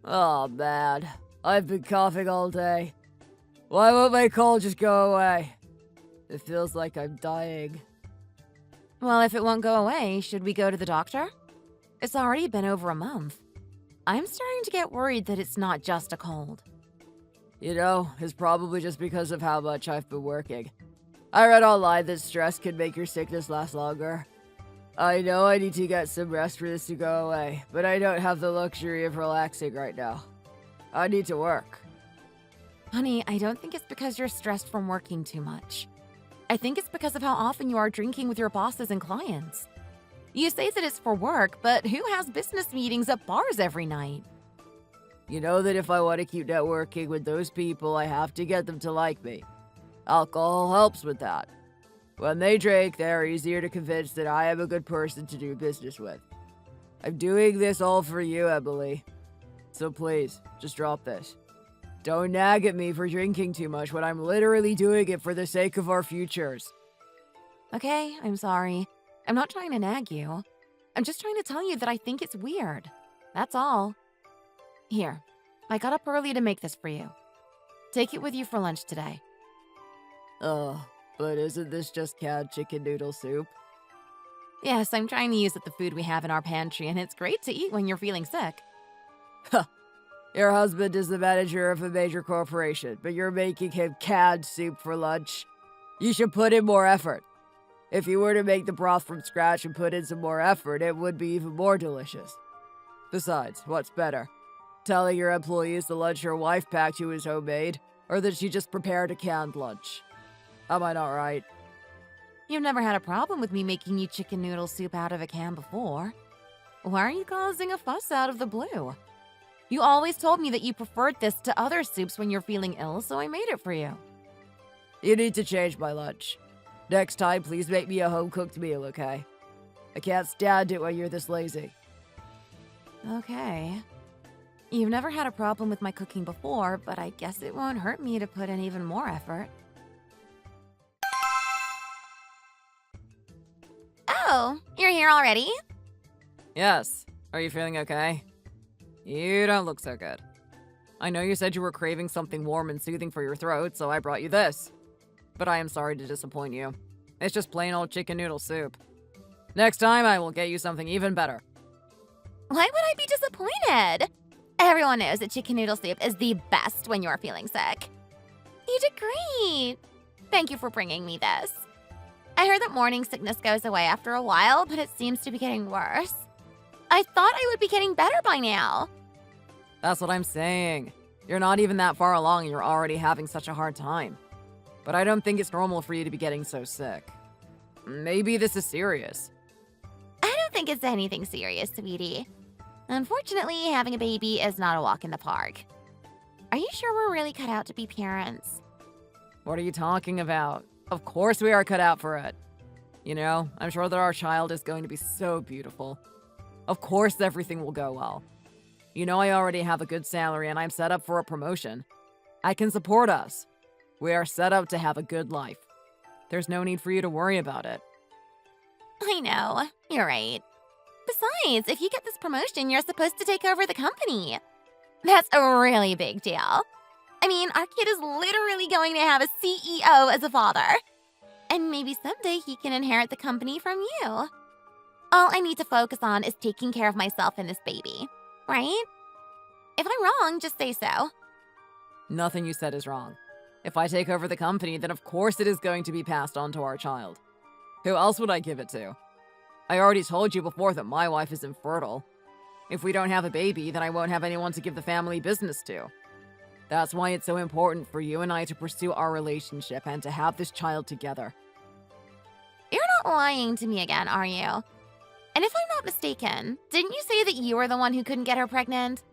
Oh, man. I've been coughing all day. Why won't my cold just go away? It feels like I'm dying. Well, if it won't go away, should we go to the doctor? It's already been over a month. I'm starting to get worried that it's not just a cold. You know, it's probably just because of how much I've been working. I read online that stress can make your sickness last longer. I know I need to get some rest for this to go away, but I don't have the luxury of relaxing right now. I need to work. Honey, I don't think it's because you're stressed from working too much. I think it's because of how often you are drinking with your bosses and clients. You say that it's for work, but who has business meetings at bars every night? You know that if I want to keep networking with those people, I have to get them to like me. Alcohol helps with that. When they drink, they're easier to convince that I am a good person to do business with. I'm doing this all for you, Emily. So please, just drop this. Don't nag at me for drinking too much when I'm literally doing it for the sake of our futures. Okay, I'm sorry. I'm not trying to nag you. I'm just trying to tell you that I think it's weird. That's all. Here, I got up early to make this for you. Take it with you for lunch today. But isn't this just canned chicken noodle soup? Yes, I'm trying to use up the food we have in our pantry, and it's great to eat when you're feeling sick. Huh. Your husband is the manager of a major corporation, but you're making him canned soup for lunch. You should put in more effort. If you were to make the broth from scratch and put in some more effort, it would be even more delicious. Besides, what's better? Telling your employees the lunch your wife packed you is homemade, or that she just prepared a canned lunch? Am I not right? You've never had a problem with me making you chicken noodle soup out of a can before. Why are you causing a fuss out of the blue? You always told me that you preferred this to other soups when you're feeling ill, so I made it for you. You need to change my lunch. Next time, please make me a home-cooked meal, okay? I can't stand it when you're this lazy. Okay. You've never had a problem with my cooking before, but I guess it won't hurt me to put in even more effort. Oh, you're here already? Yes. Are you feeling okay? You don't look so good. I know you said you were craving something warm and soothing for your throat, so I brought you this. But I am sorry to disappoint you. It's just plain old chicken noodle soup. Next time, I will get you something even better. Why would I be disappointed? Everyone knows that chicken noodle soup is the best when you're feeling sick. You did great. Thank you for bringing me this. I heard that morning sickness goes away after a while, but it seems to be getting worse. I thought I would be getting better by now. That's what I'm saying. You're not even that far along and you're already having such a hard time. But I don't think it's normal for you to be getting so sick. Maybe this is serious. I don't think it's anything serious, sweetie. Unfortunately, having a baby is not a walk in the park. Are you sure we're really cut out to be parents? What are you talking about? Of course we are cut out for it. You know, I'm sure that our child is going to be so beautiful. Of course everything will go well. You know I already have a good salary and I'm set up for a promotion. I can support us. We are set up to have a good life. There's no need for you to worry about it. I know, you're right. Besides, if you get this promotion, you're supposed to take over the company. That's a really big deal. I mean, our kid is literally going to have a CEO as a father. And maybe someday he can inherit the company from you. All I need to focus on is taking care of myself and this baby, right? If I'm wrong, just say so. Nothing you said is wrong. If I take over the company, then of course it is going to be passed on to our child. Who else would I give it to? I already told you before that my wife is infertile. If we don't have a baby, then I won't have anyone to give the family business to. That's why it's so important for you and I to pursue our relationship and to have this child together. You're not lying to me again, are you? And if I'm not mistaken, didn't you say that you were the one who couldn't get her pregnant?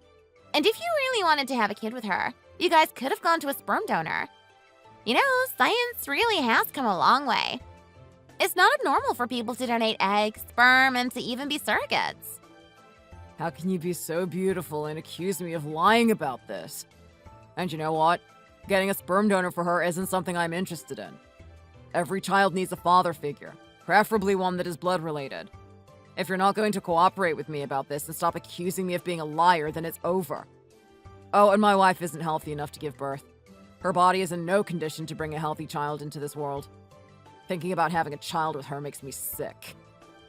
And if you really wanted to have a kid with her, you guys could have gone to a sperm donor. You know, science really has come a long way. It's not abnormal for people to donate eggs, sperm, and to even be surrogates. How can you be so beautiful and accuse me of lying about this? And you know what? Getting a sperm donor for her isn't something I'm interested in. Every child needs a father figure, preferably one that is blood-related. If you're not going to cooperate with me about this and stop accusing me of being a liar, then it's over. Oh, and my wife isn't healthy enough to give birth. Her body is in no condition to bring a healthy child into this world. Thinking about having a child with her makes me sick.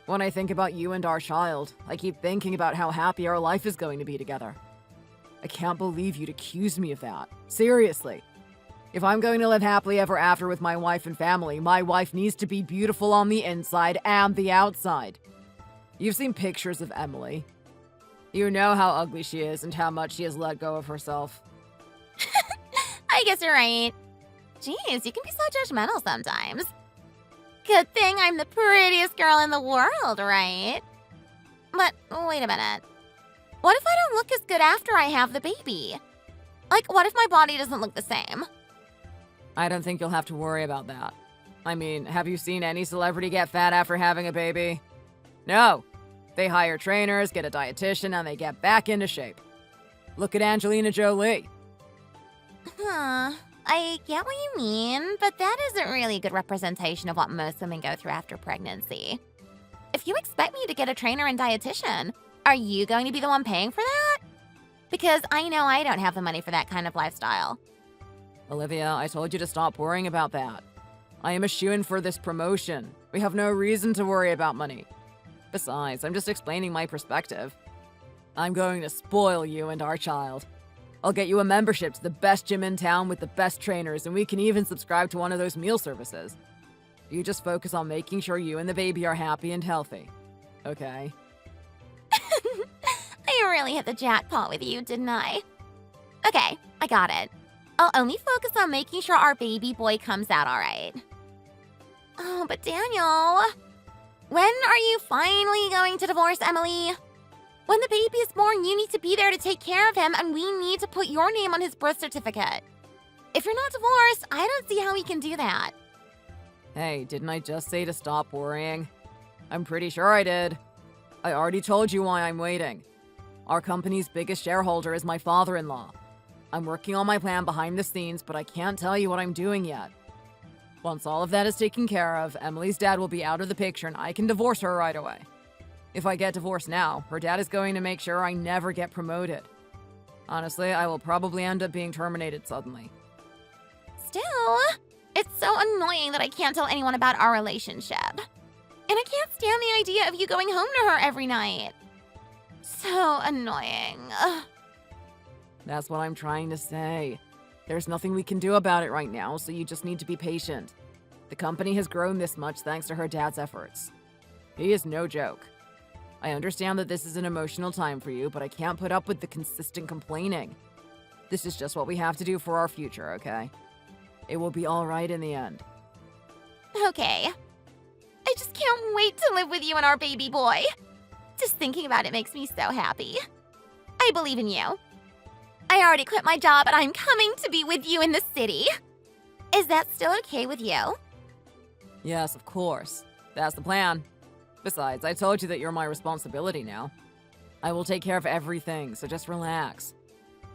When I think about you and our child, I keep thinking about how happy our life is going to be together. I can't believe you'd accuse me of that. Seriously. If I'm going to live happily ever after with my wife and family, my wife needs to be beautiful on the inside and the outside. You've seen pictures of Emily. You know how ugly she is and how much she has let go of herself. I guess you're right. Jeez, you can be so judgmental sometimes. Good thing I'm the prettiest girl in the world, right? But wait a minute. What if I don't look as good after I have the baby? Like, what if my body doesn't look the same? I don't think you'll have to worry about that. I mean, have you seen any celebrity get fat after having a baby? No. They hire trainers, get a dietitian, and they get back into shape. Look at Angelina Jolie. I get what you mean, but that isn't really a good representation of what most women go through after pregnancy. If you expect me to get a trainer and dietitian, are you going to be the one paying for that? Because I know I don't have the money for that kind of lifestyle. Olivia, I told you to stop worrying about that. I am a shoo-in for this promotion. We have no reason to worry about money. Besides, I'm just explaining my perspective. I'm going to spoil you and our child. I'll get you a membership to the best gym in town with the best trainers, and we can even subscribe to one of those meal services. You just focus on making sure you and the baby are happy and healthy. Okay? I really hit the jackpot with you, didn't I? Okay, I got it. I'll only focus on making sure our baby boy comes out all right. Oh, but Daniel, when are you finally going to divorce Emily? When the baby is born, you need to be there to take care of him, and we need to put your name on his birth certificate. If you're not divorced, I don't see how we can do that. Hey, didn't I just say to stop worrying? I'm pretty sure I did. I already told you why I'm waiting. Our company's biggest shareholder is my father-in-law. I'm working on my plan behind the scenes, but I can't tell you what I'm doing yet. Once all of that is taken care of, Emily's dad will be out of the picture and I can divorce her right away. If I get divorced now, her dad is going to make sure I never get promoted. Honestly, I will probably end up being terminated suddenly. Still, it's so annoying that I can't tell anyone about our relationship. And I can't stand the idea of you going home to her every night. So annoying. Ugh. That's what I'm trying to say. There's nothing we can do about it right now, so you just need to be patient. The company has grown this much thanks to her dad's efforts. He is no joke. I understand that this is an emotional time for you, but I can't put up with the consistent complaining. This is just what we have to do for our future, okay? It will be all right in the end. Okay. I just can't wait to live with you and our baby boy. Just thinking about it makes me so happy. I believe in you. I already quit my job and I'm coming to be with you in the city. Is that still okay with you? Yes, of course. That's the plan. Besides, I told you that you're my responsibility now. I will take care of everything, so just relax.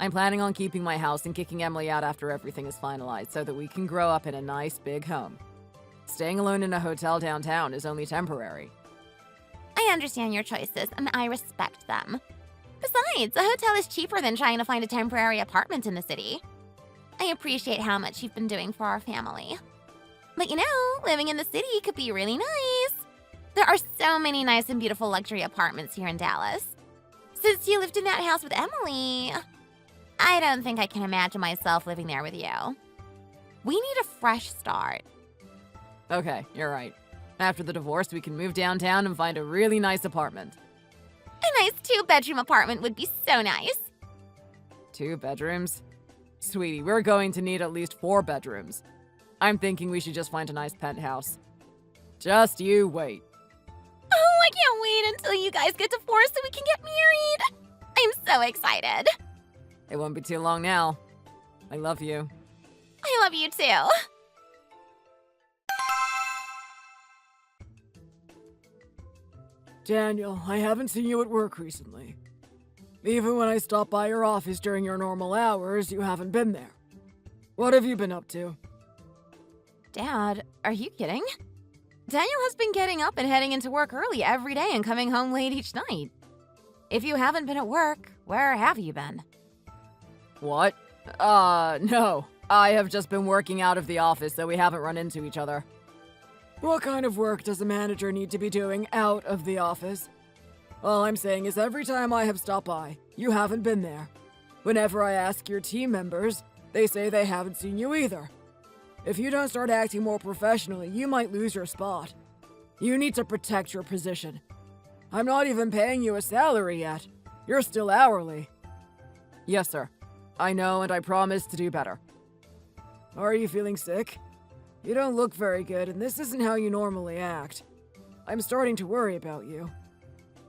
I'm planning on keeping my house and kicking Emily out after everything is finalized so that we can grow up in a nice big home. Staying alone in a hotel downtown is only temporary. I understand your choices and I respect them. Besides, a hotel is cheaper than trying to find a temporary apartment in the city. I appreciate how much you've been doing for our family. But you know, living in the city could be really nice. There are so many nice and beautiful luxury apartments here in Dallas. Since you lived in that house with Emily, I don't think I can imagine myself living there with you. We need a fresh start. Okay, you're right. After the divorce, we can move downtown and find a really nice apartment. A nice 2-bedroom apartment would be so nice. 2 bedrooms? Sweetie, we're going to need at least 4 bedrooms. I'm thinking we should just find a nice penthouse. Just you wait. Oh, I can't wait until you guys get divorced so we can get married. I'm so excited. It won't be too long now. I love you. I love you too. Daniel, I haven't seen you at work recently. Even when I stop by your office during your normal hours, you haven't been there. What have you been up to? Dad, are you kidding? Daniel has been getting up and heading into work early every day and coming home late each night. If you haven't been at work, where have you been? What? No. I have just been working out of the office, so we haven't run into each other. What kind of work does a manager need to be doing out of the office? All I'm saying is every time I have stopped by, you haven't been there. Whenever I ask your team members, they say they haven't seen you either. If you don't start acting more professionally, you might lose your spot. You need to protect your position. I'm not even paying you a salary yet. You're still hourly. Yes, sir. I know, and I promise to do better. Are you feeling sick? You don't look very good, and this isn't how you normally act. I'm starting to worry about you.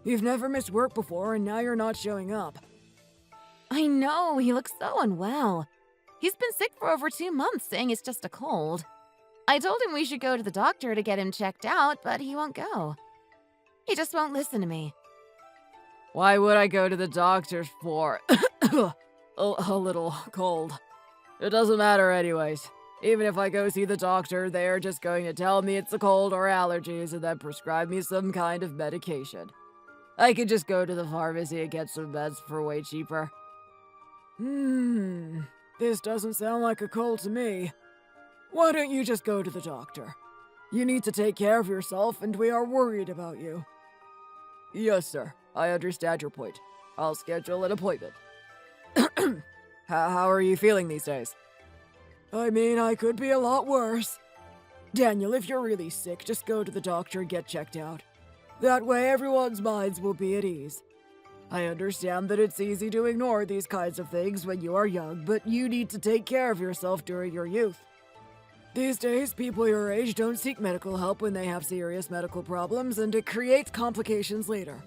You've never missed work before, and now you're not showing up. I know, he looks so unwell. He's been sick for over 2 months, saying it's just a cold. I told him we should go to the doctor to get him checked out, but he won't go. He just won't listen to me. Why would I go to the doctor for a little cold? It doesn't matter anyways. Even if I go see the doctor, they're just going to tell me it's a cold or allergies and then prescribe me some kind of medication. I could just go to the pharmacy and get some meds for way cheaper. This doesn't sound like a cold to me. Why don't you just go to the doctor? You need to take care of yourself, and we are worried about you. Yes, sir. I understand your point. I'll schedule an appointment. How are you feeling these days? I mean, I could be a lot worse. Daniel, if you're really sick, just go to the doctor and get checked out. That way everyone's minds will be at ease. I understand that it's easy to ignore these kinds of things when you are young, but you need to take care of yourself during your youth. These days, people your age don't seek medical help when they have serious medical problems, and it creates complications later.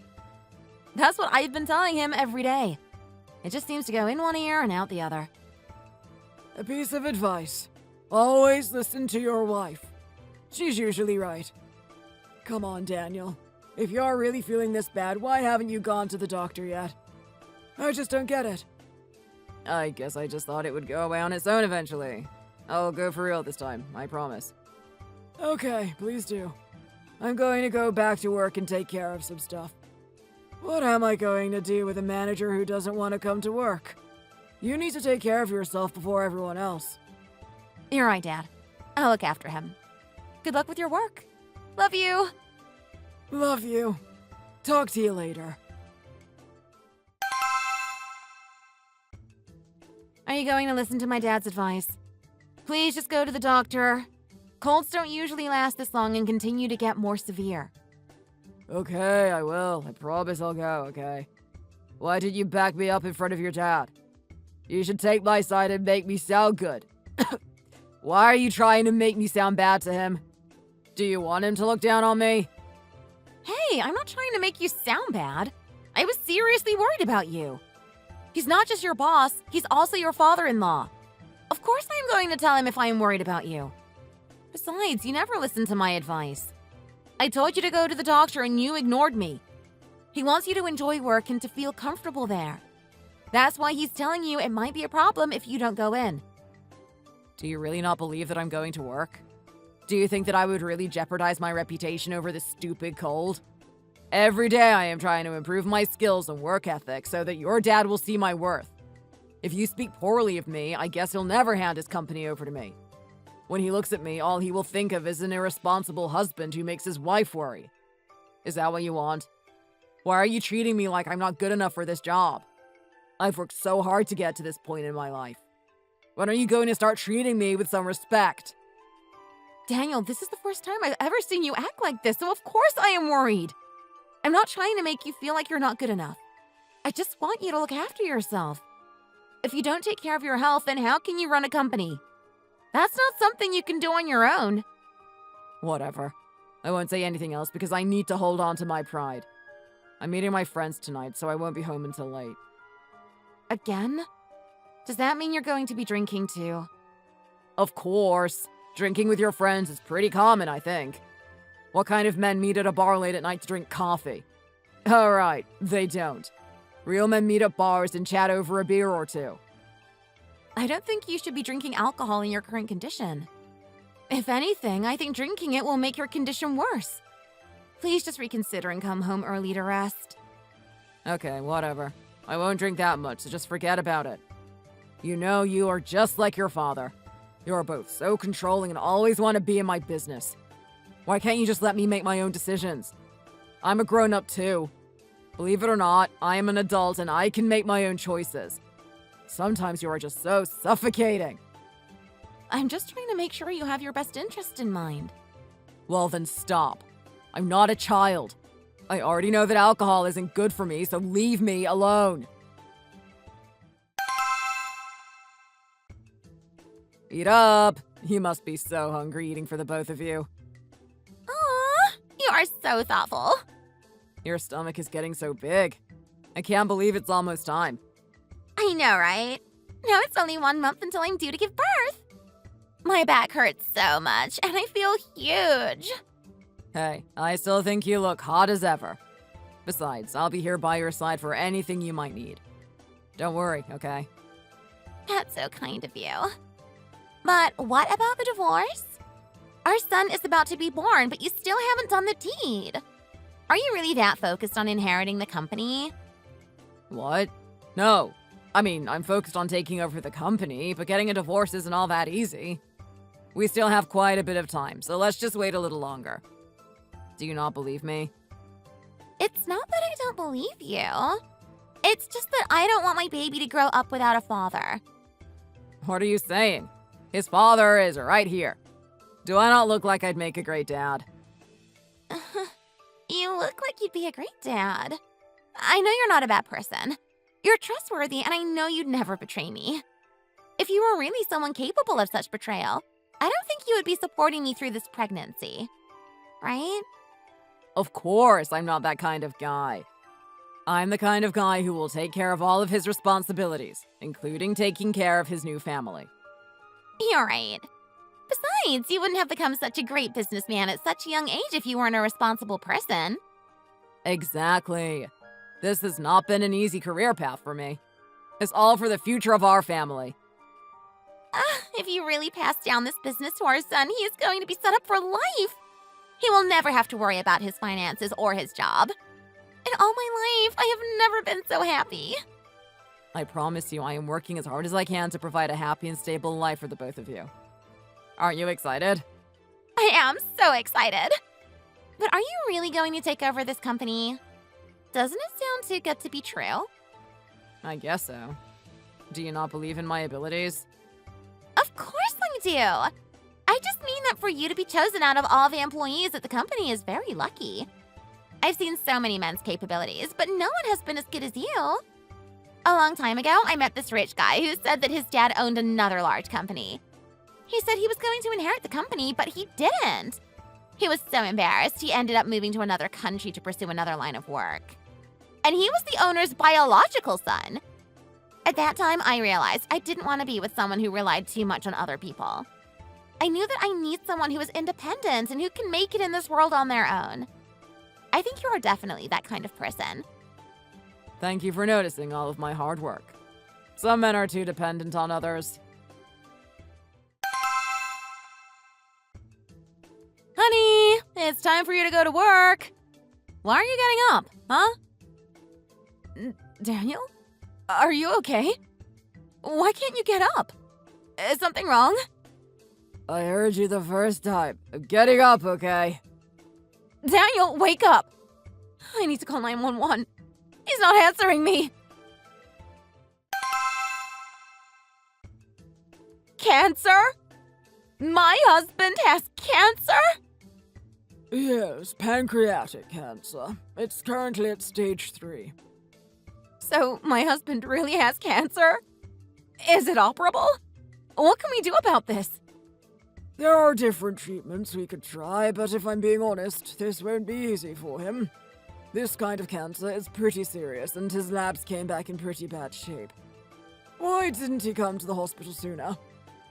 That's what I've been telling him every day. It just seems to go in one ear and out the other. A piece of advice. Always listen to your wife. She's usually right. Come on, Daniel. If you're really feeling this bad, why haven't you gone to the doctor yet? I just don't get it. I guess I just thought it would go away on its own eventually. I'll go for real this time, I promise. Okay, please do. I'm going to go back to work and take care of some stuff. What am I going to do with a manager who doesn't want to come to work? You need to take care of yourself before everyone else. You're right, Dad. I'll look after him. Good luck with your work. Love you. Love you. Talk to you later. Are you going to listen to my dad's advice? Please just go to the doctor. Colds don't usually last this long and continue to get more severe. Okay, I will. I promise I'll go, okay? Why did you back me up in front of your dad? You should take my side and make me sound good. Why are you trying to make me sound bad to him? Do you want him to look down on me? Hey, I'm not trying to make you sound bad. I was seriously worried about you. He's not just your boss, he's also your father-in-law. Of course I'm going to tell him if I am worried about you. Besides, you never listened to my advice. I told you to go to the doctor and you ignored me. He wants you to enjoy work and to feel comfortable there. That's why he's telling you it might be a problem if you don't go in. Do you really not believe that I'm going to work? Do you think that I would really jeopardize my reputation over this stupid cold? Every day I am trying to improve my skills and work ethic so that your dad will see my worth. If you speak poorly of me, I guess he'll never hand his company over to me. When he looks at me, all he will think of is an irresponsible husband who makes his wife worry. Is that what you want? Why are you treating me like I'm not good enough for this job? I've worked so hard to get to this point in my life. When are you going to start treating me with some respect? Daniel, this is the first time I've ever seen you act like this, so of course I am worried. I'm not trying to make you feel like you're not good enough. I just want you to look after yourself. If you don't take care of your health, then how can you run a company? That's not something you can do on your own. Whatever. I won't say anything else because I need to hold on to my pride. I'm meeting my friends tonight, so I won't be home until late. Again? Does that mean you're going to be drinking too? Of course. Drinking with your friends is pretty common, I think. What kind of men meet at a bar late at night to drink coffee? Alright, they don't. Real men meet at bars and chat over a beer or two. I don't think you should be drinking alcohol in your current condition. If anything, I think drinking it will make your condition worse. Please just reconsider and come home early to rest. Okay, whatever. I won't drink that much, so just forget about it. You know you are just like your father. You are both so controlling and always want to be in my business. Why can't you just let me make my own decisions? I'm a grown-up too. Believe it or not, I am an adult and I can make my own choices. Sometimes you are just so suffocating. I'm just trying to make sure you have your best interest in mind. Well then stop. I'm not a child. I already know that alcohol isn't good for me, so leave me alone. Eat up. You must be so hungry eating for the both of you. Aw, you are so thoughtful. Your stomach is getting so big. I can't believe it's almost time. I know, right? Now it's only 1 month until I'm due to give birth. My back hurts so much, and I feel huge. Hey, I still think you look hot as ever. Besides, I'll be here by your side for anything you might need. Don't worry, okay? That's so kind of you. But what about the divorce? Our son is about to be born, but you still haven't done the deed. Are you really that focused on inheriting the company? What? No. I mean, I'm focused on taking over the company, but getting a divorce isn't all that easy. We still have quite a bit of time, so let's just wait a little longer. Do you not believe me? It's not that I don't believe you. It's just that I don't want my baby to grow up without a father. What are you saying? His father is right here. Do I not look like I'd make a great dad? You look like you'd be a great dad. I know you're not a bad person. You're trustworthy, and I know you'd never betray me. If you were really someone capable of such betrayal, I don't think you would be supporting me through this pregnancy. Right? Of course, I'm not that kind of guy. I'm the kind of guy who will take care of all of his responsibilities, including taking care of his new family. You're right. Besides, you wouldn't have become such a great businessman at such a young age if you weren't a responsible person. Exactly. This has not been an easy career path for me. It's all for the future of our family. If you really pass down this business to our son, he is going to be set up for life. He will never have to worry about his finances or his job. In all my life, I have never been so happy. I promise you I am working as hard as I can to provide a happy and stable life for the both of you. Aren't you excited? I am so excited. But are you really going to take over this company? Doesn't it sound too good to be true? I guess so. Do you not believe in my abilities? Of course I do. I just mean that for you to be chosen out of all the employees at the company is very lucky. I've seen so many men's capabilities, but no one has been as good as you. A long time ago, I met this rich guy who said that his dad owned another large company. He said he was going to inherit the company, but he didn't. He was so embarrassed, he ended up moving to another country to pursue another line of work. And he was the owner's biological son. At that time, I realized I didn't want to be with someone who relied too much on other people. I knew that I need someone who is independent and who can make it in this world on their own. I think you are definitely that kind of person. Thank you for noticing all of my hard work. Some men are too dependent on others. Honey, it's time for you to go to work. Why are you getting up, huh? Daniel? Are you okay? Why can't you get up? Is something wrong? I heard you the first time. I'm getting up, okay? Daniel, wake up! I need to call 911. He's not answering me. Cancer? My husband has cancer? Yes, pancreatic cancer. It's currently at stage 3. So my husband really has cancer? Is it operable? What can we do about this? There are different treatments we could try, but if I'm being honest, this won't be easy for him. This kind of cancer is pretty serious, and his labs came back in pretty bad shape. Why didn't he come to the hospital sooner?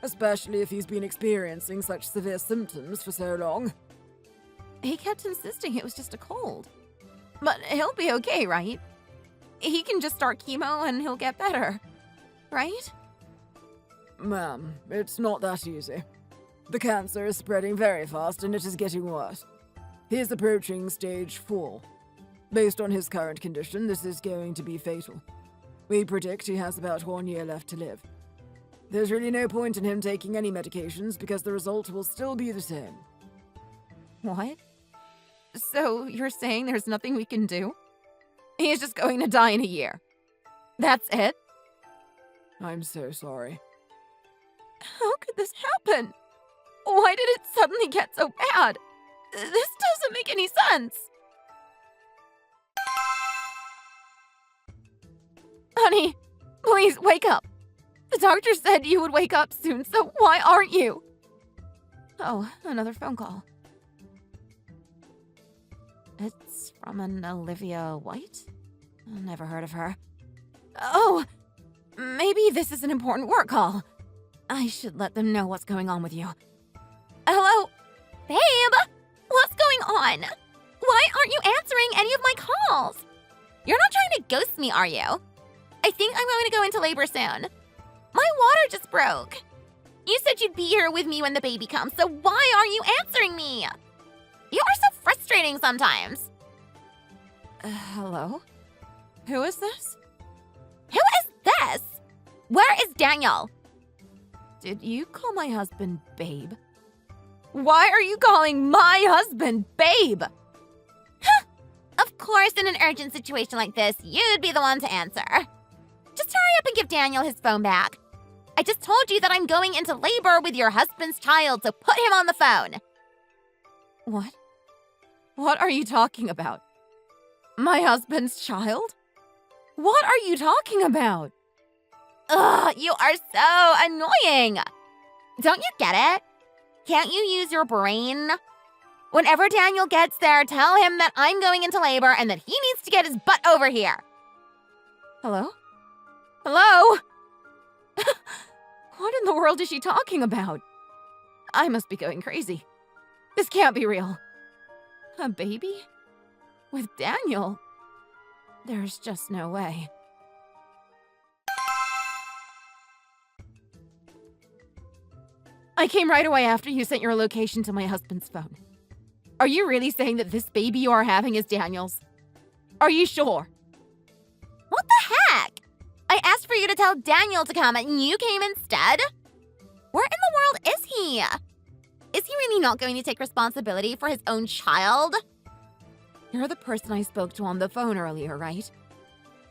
Especially if he's been experiencing such severe symptoms for so long. He kept insisting it was just a cold. But he'll be okay, right? He can just start chemo and he'll get better, right? Ma'am, it's not that easy. The cancer is spreading very fast and it is getting worse. He is approaching stage 4. Based on his current condition, this is going to be fatal. We predict he has about 1 year left to live. There's really no point in him taking any medications because the result will still be the same. What? So you're saying there's nothing we can do? He's just going to die in a year. That's it? I'm so sorry. How could this happen? Why did it suddenly get so bad? This doesn't make any sense. Honey, please wake up. The doctor said you would wake up soon, so why aren't you? Oh, another phone call. It's from an Olivia White? Never heard of her. Oh, maybe this is an important work call. I should let them know what's going on with you. Hello? Babe, what's going on? Why aren't you answering any of my calls? You're not trying to ghost me, are you? I think I'm going to go into labor soon. My water just broke. You said you'd be here with me when the baby comes, so why aren't you answering me? You are so frustrating sometimes. Hello? Who is this? Who is this? Where is Daniel? Did you call my husband Babe? Why are you calling my husband Babe? Of course, in an urgent situation like this, you'd be the one to answer. Just hurry up and give Daniel his phone back. I just told you that I'm going into labor with your husband's child, so put him on the phone. What? What are you talking about? My husband's child? What are you talking about? Ugh, you are so annoying. Don't you get it? Can't you use your brain? Whenever Daniel gets there, tell him that I'm going into labor and that he needs to get his butt over here. Hello? Hello? What in the world is she talking about? I must be going crazy. This can't be real. A baby? With Daniel? There's just no way. I came right away after you sent your location to my husband's phone. Are you really saying that this baby you are having is Daniel's? Are you sure? What the heck? I asked for you to tell Daniel to come and you came instead? Where in the world is he? Is he really not going to take responsibility for his own child? You're the person I spoke to on the phone earlier, right?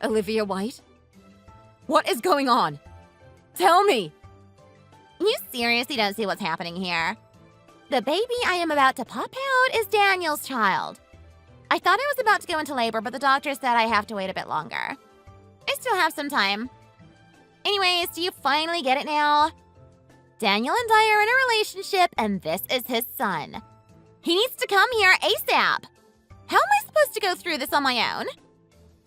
Olivia White? What is going on? Tell me! You seriously don't see what's happening here? The baby I am about to pop out is Daniel's child. I thought I was about to go into labor, but the doctor said I have to wait a bit longer. I still have some time. Anyways, do you finally get it now? Daniel and I are in a relationship, and this is his son. He needs to come here ASAP. How am I supposed to go through this on my own?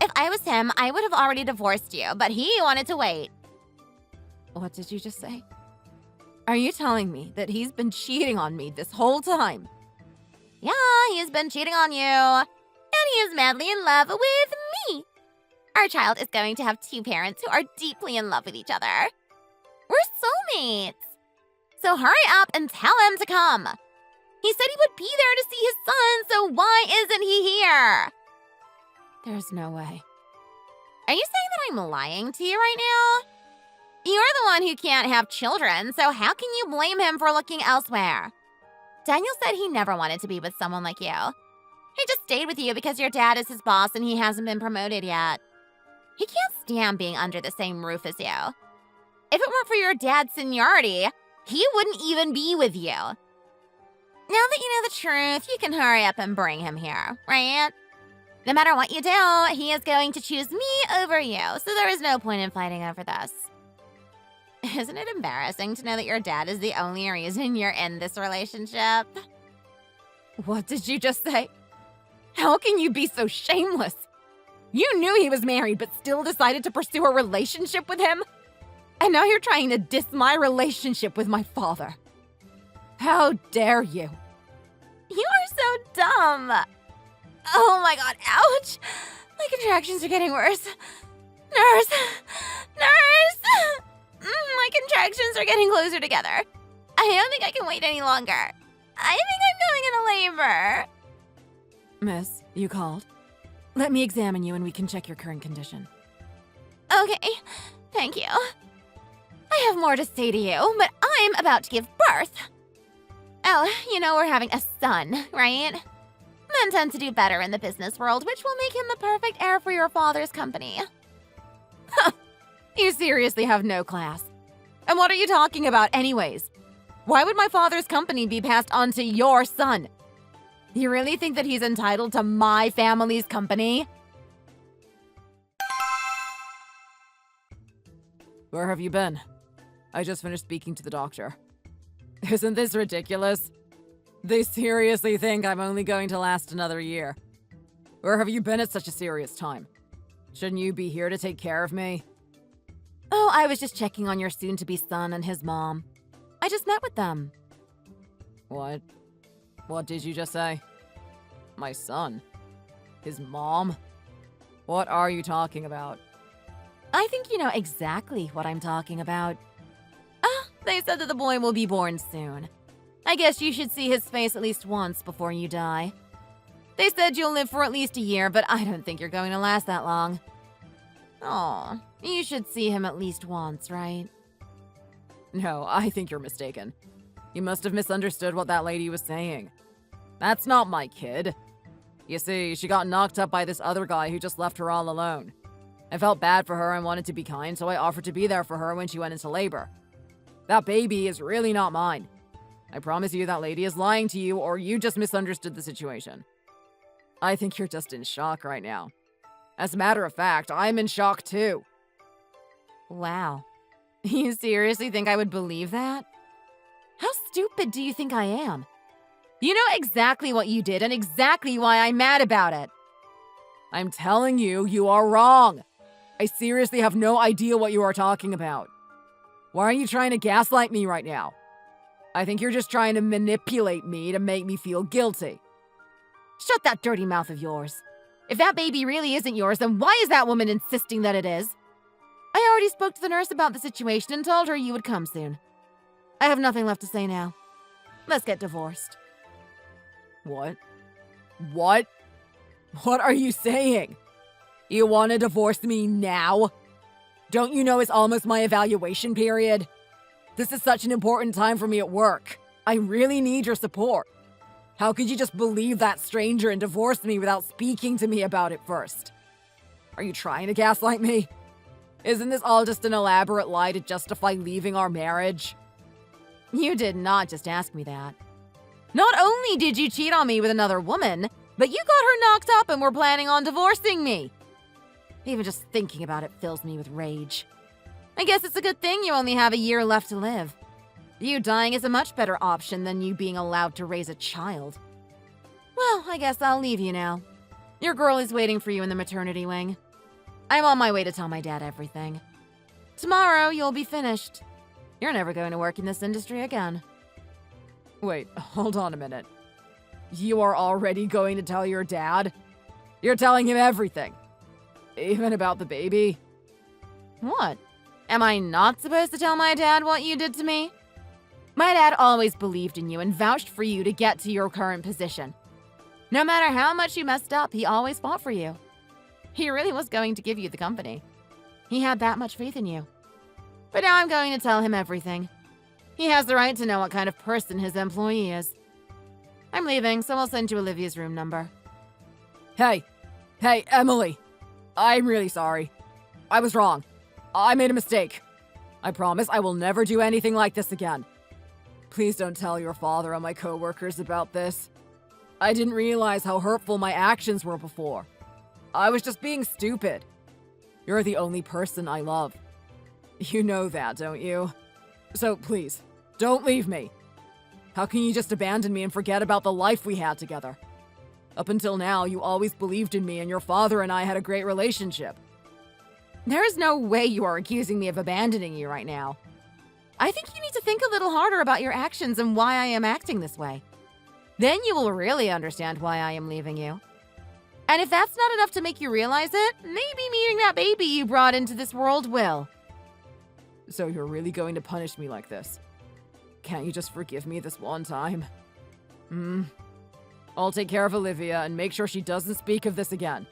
If I was him, I would have already divorced you, but he wanted to wait. What did you just say? Are you telling me that he's been cheating on me this whole time? Yeah, he's been cheating on you. And he is madly in love with me. Our child is going to have two parents who are deeply in love with each other. We're soulmates. So hurry up and tell him to come. He said he would be there to see his son, so why isn't he here? There's no way. Are you saying that I'm lying to you right now? You're the one who can't have children, so how can you blame him for looking elsewhere? Daniel said he never wanted to be with someone like you. He just stayed with you because your dad is his boss and he hasn't been promoted yet. He can't stand being under the same roof as you. If it weren't for your dad's seniority, he wouldn't even be with you. Now that you know the truth, you can hurry up and bring him here, right? No matter what you do, he is going to choose me over you, so there is no point in fighting over this. Isn't it embarrassing to know that your dad is the only reason you're in this relationship? What did you just say? How can you be so shameless? You knew he was married but still decided to pursue a relationship with him? And now you're trying to diss my relationship with my father. How dare you? You are so dumb. Oh my god, ouch! My contractions are getting worse. Nurse! Nurse! My contractions are getting closer together. I don't think I can wait any longer. I think I'm going into labor. Miss, you called? Let me examine you and we can check your current condition. Okay, thank you. I I have more to say to you, but I'm about to give birth. Oh, we're having a son, right? Men tend to do better in the business world, which will make him the perfect heir for your father's company. You seriously have no class. And what are you talking about anyways? Why would my father's company be passed on to your son? You really think that he's entitled to my family's company? Where have you been? I just finished speaking to the doctor. Isn't this ridiculous? They seriously think I'm only going to last another year. Where have you been at such a serious time? Shouldn't you be here to take care of me? Oh, I was just checking on your soon-to-be son and his mom. I just met with them. What? What did you just say? My son? His mom? What are you talking about? I think you know exactly what I'm talking about. They said that the boy will be born soon. I guess you should see his face at least once before you die. They said you'll live for at least a year, but I don't think you're going to last that long. Oh, you should see him at least once, right? No, I think you're mistaken. You must have misunderstood what that lady was saying. That's not my kid. You see, she got knocked up by this other guy who just left her all alone. I felt bad for her and wanted to be kind, so I offered to be there for her when she went into labor. That baby is really not mine. I promise you that lady is lying to you, or you just misunderstood the situation. I think you're just in shock right now. As a matter of fact, I'm in shock too. Wow. You seriously think I would believe that? How stupid do you think I am? You know exactly what you did and exactly why I'm mad about it. I'm telling you, you are wrong. I seriously have no idea what you are talking about. Why are you trying to gaslight me right now? I think you're just trying to manipulate me to make me feel guilty. Shut that dirty mouth of yours. If that baby really isn't yours, then why is that woman insisting that it is? I already spoke to the nurse about the situation and told her you would come soon. I have nothing left to say now. Let's get divorced. What? What? What are you saying? You want to divorce me now? Don't you know it's almost my evaluation period? This is such an important time for me at work. I really need your support. How could you just believe that stranger and divorce me without speaking to me about it first? Are you trying to gaslight me? Isn't this all just an elaborate lie to justify leaving our marriage? You did not just ask me that. Not only did you cheat on me with another woman, but you got her knocked up and were planning on divorcing me. Even just thinking about it fills me with rage. I guess it's a good thing you only have a year left to live. You dying is a much better option than you being allowed to raise a child. Well, I guess I'll leave you now. Your girl is waiting for you in the maternity wing. I'm on my way to tell my dad everything. Tomorrow, you'll be finished. You're never going to work in this industry again. Wait, hold on a minute. You are already going to tell your dad? You're telling him everything? Even about the baby? What? Am I not supposed to tell my dad what you did to me? My dad always believed in you and vouched for you to get to your current position. No matter how much you messed up, he always fought for you. He really was going to give you the company. He had that much faith in you. But now I'm going to tell him everything. He has the right to know what kind of person his employee is. I'm leaving, so I'll send you Olivia's room number. Hey, Emily. I'm really sorry. I was wrong. I made a mistake. I promise I will never do anything like this again. Please don't tell your father or my coworkers about this. I didn't realize how hurtful my actions were before. I was just being stupid. You're the only person I love. You know that, don't you? So please, don't leave me. How can you just abandon me and forget about the life we had together? Up until now, you always believed in me and your father and I had a great relationship. There is no way you are accusing me of abandoning you right now. I think you need to think a little harder about your actions and why I am acting this way. Then you will really understand why I am leaving you. And if that's not enough to make you realize it, maybe meeting that baby you brought into this world will. So you're really going to punish me like this? Can't you just forgive me this one time? I'll take care of Olivia and make sure she doesn't speak of this again.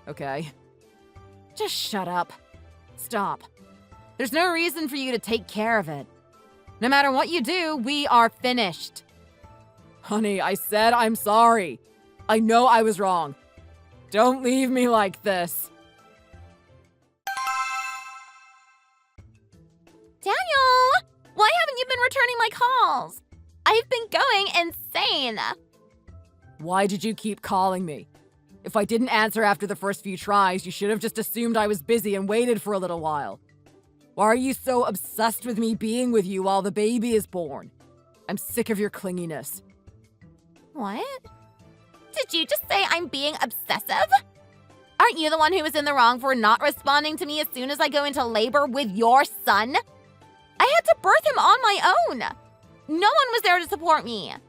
Okay? Just shut up. Stop. There's no reason for you to take care of it. No matter what you do, we are finished. Honey, I said I'm sorry. I know I was wrong. Don't leave me like this. Daniel! Why haven't you been returning my calls? I've been going insane. Why did you keep calling me? If I didn't answer after the first few tries, you should have just assumed I was busy and waited for a little while. Why are you so obsessed with me being with you while the baby is born? I'm sick of your clinginess. What? Did you just say I'm being obsessive? Aren't you the one who was in the wrong for not responding to me as soon as I go into labor with your son? I had to birth him on my own. No one was there to support me. How am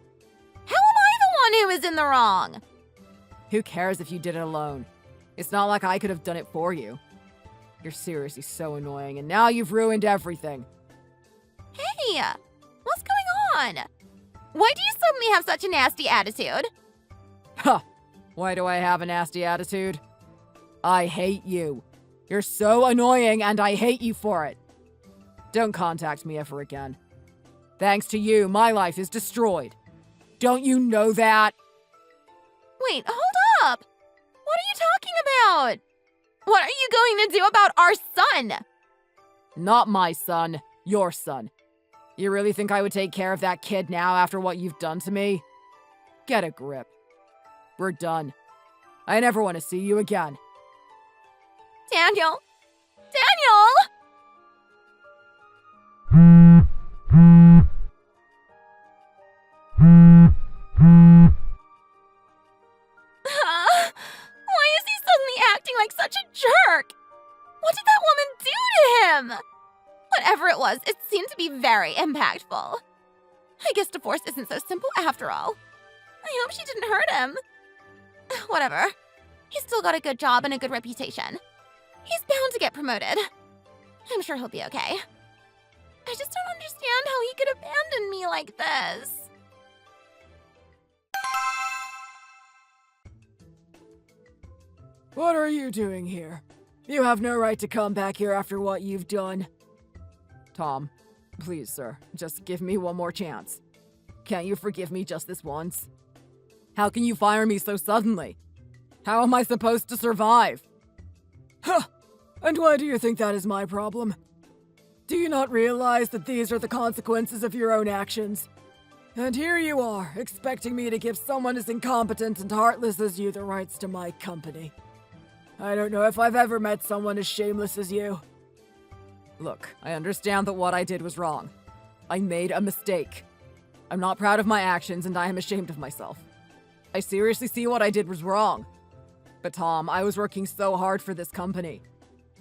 I the one who is in the wrong? Who cares if you did it alone? It's not like I could have done it for you. You're seriously so annoying, and now you've ruined everything. Hey, what's going on? Why do you suddenly have such a nasty attitude? Huh. Why do I have a nasty attitude? I hate you. You're so annoying, and I hate you for it. Don't contact me ever again. Thanks to you, my life is destroyed. Don't you know that? Wait, hold up. What are you talking about? What are you going to do about our son? Not my son, your son. You really think I would take care of that kid now after what you've done to me? Get a grip. We're done. I never want to see you again. Daniel! Daniel! Why is he suddenly acting like such a jerk? What did that woman do to him? Whatever it was, it seemed to be very impactful. I guess divorce isn't so simple after all. I hope she didn't hurt him. Whatever. He's still got a good job and a good reputation. He's bound to get promoted. I'm sure he'll be okay. I just don't understand how he could abandon me like this. What are you doing here? You have no right to come back here after what you've done. Tom, please, sir, just give me one more chance. Can't you forgive me just this once? How can you fire me so suddenly? How am I supposed to survive? Huh! And why do you think that is my problem? Do you not realize that these are the consequences of your own actions? And here you are, expecting me to give someone as incompetent and heartless as you the rights to my company. I don't know if I've ever met someone as shameless as you. Look, I understand that what I did was wrong. I made a mistake. I'm not proud of my actions and I am ashamed of myself. I seriously see what I did was wrong. But Tom, I was working so hard for this company.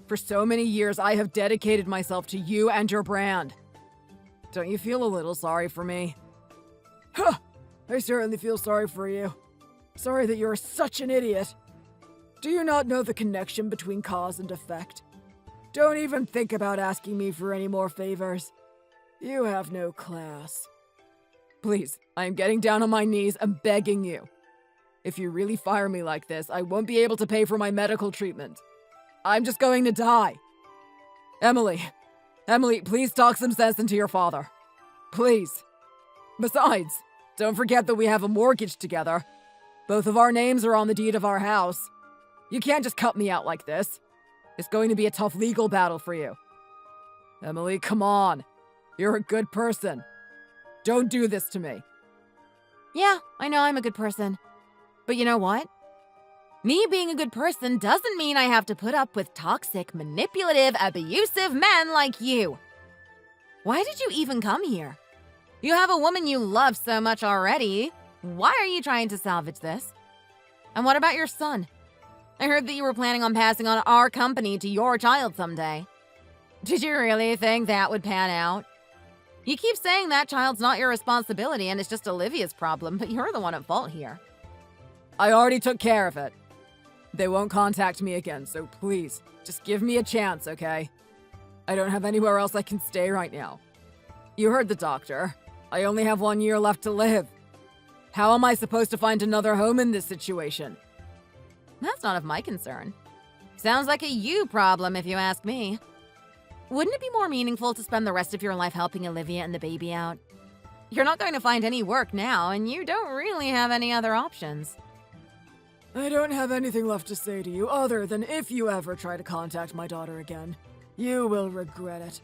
For so many years, I have dedicated myself to you and your brand. Don't you feel a little sorry for me? Huh! I certainly feel sorry for you. Sorry that you're such an idiot. Do you not know the connection between cause and effect? Don't even think about asking me for any more favors. You have no class. Please, I am getting down on my knees and begging you. If you really fire me like this, I won't be able to pay for my medical treatment. I'm just going to die. Emily, please talk some sense into your father. Please. Besides, don't forget that we have a mortgage together. Both of our names are on the deed of our house. You can't just cut me out like this. It's going to be a tough legal battle for you. Emily, come on. You're a good person. Don't do this to me. Yeah, I know I'm a good person. But you know what? Me being a good person doesn't mean I have to put up with toxic, manipulative, abusive men like you. Why did you even come here? You have a woman you love so much already. Why are you trying to salvage this? And what about your son? I heard that you were planning on passing on our company to your child someday. Did you really think that would pan out? You keep saying that child's not your responsibility and it's just Olivia's problem, but you're the one at fault here. I already took care of it. They won't contact me again, so please, just give me a chance, okay? I don't have anywhere else I can stay right now. You heard the doctor. I only have 1 year left to live. How am I supposed to find another home in this situation? That's none of my concern. Sounds like a you problem if you ask me. Wouldn't it be more meaningful to spend the rest of your life helping Olivia and the baby out? You're not going to find any work now, and you don't really have any other options. I don't have anything left to say to you other than if you ever try to contact my daughter again, you will regret it.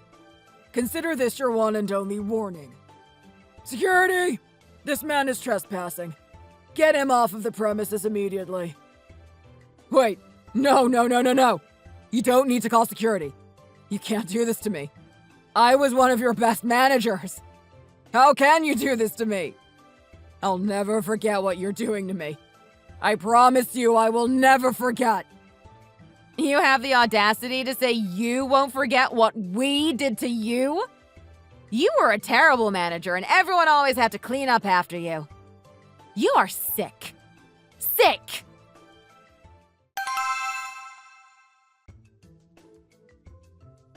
Consider this your one and only warning. Security! This man is trespassing. Get him off of the premises immediately. Wait, no. You don't need to call security. You can't do this to me. I was one of your best managers. How can you do this to me? I'll never forget what you're doing to me. I promise you I will never forget. You have the audacity to say you won't forget what we did to you? You were a terrible manager and everyone always had to clean up after you. You are sick. Sick!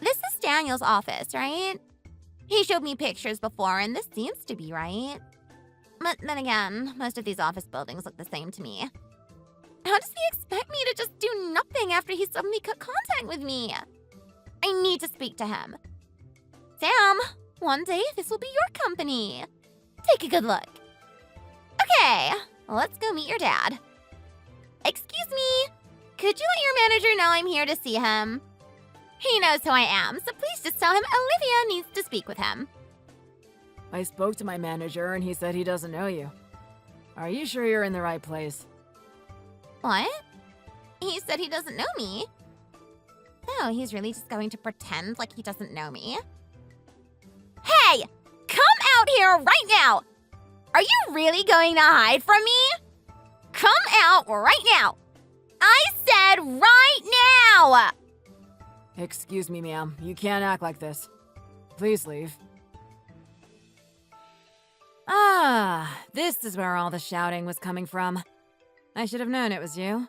This is Daniel's office, right? He showed me pictures before, and this seems to be right. But then again, most of these office buildings look the same to me. How does he expect me to just do nothing after he suddenly cut contact with me? I need to speak to him. Sam, one day this will be your company. Take a good look. Okay, let's go meet your dad. Excuse me, could you let your manager know I'm here to see him? He knows who I am, so please just tell him Olivia needs to speak with him. I spoke to my manager and he said he doesn't know you. Are you sure you're in the right place? What? He said he doesn't know me. Oh, he's really just going to pretend like he doesn't know me? Hey! Come out here right now! Are you really going to hide from me? Come out right now! I said right now! Excuse me, ma'am. You can't act like this. Please leave. Ah, this is where all the shouting was coming from. I should have known it was you.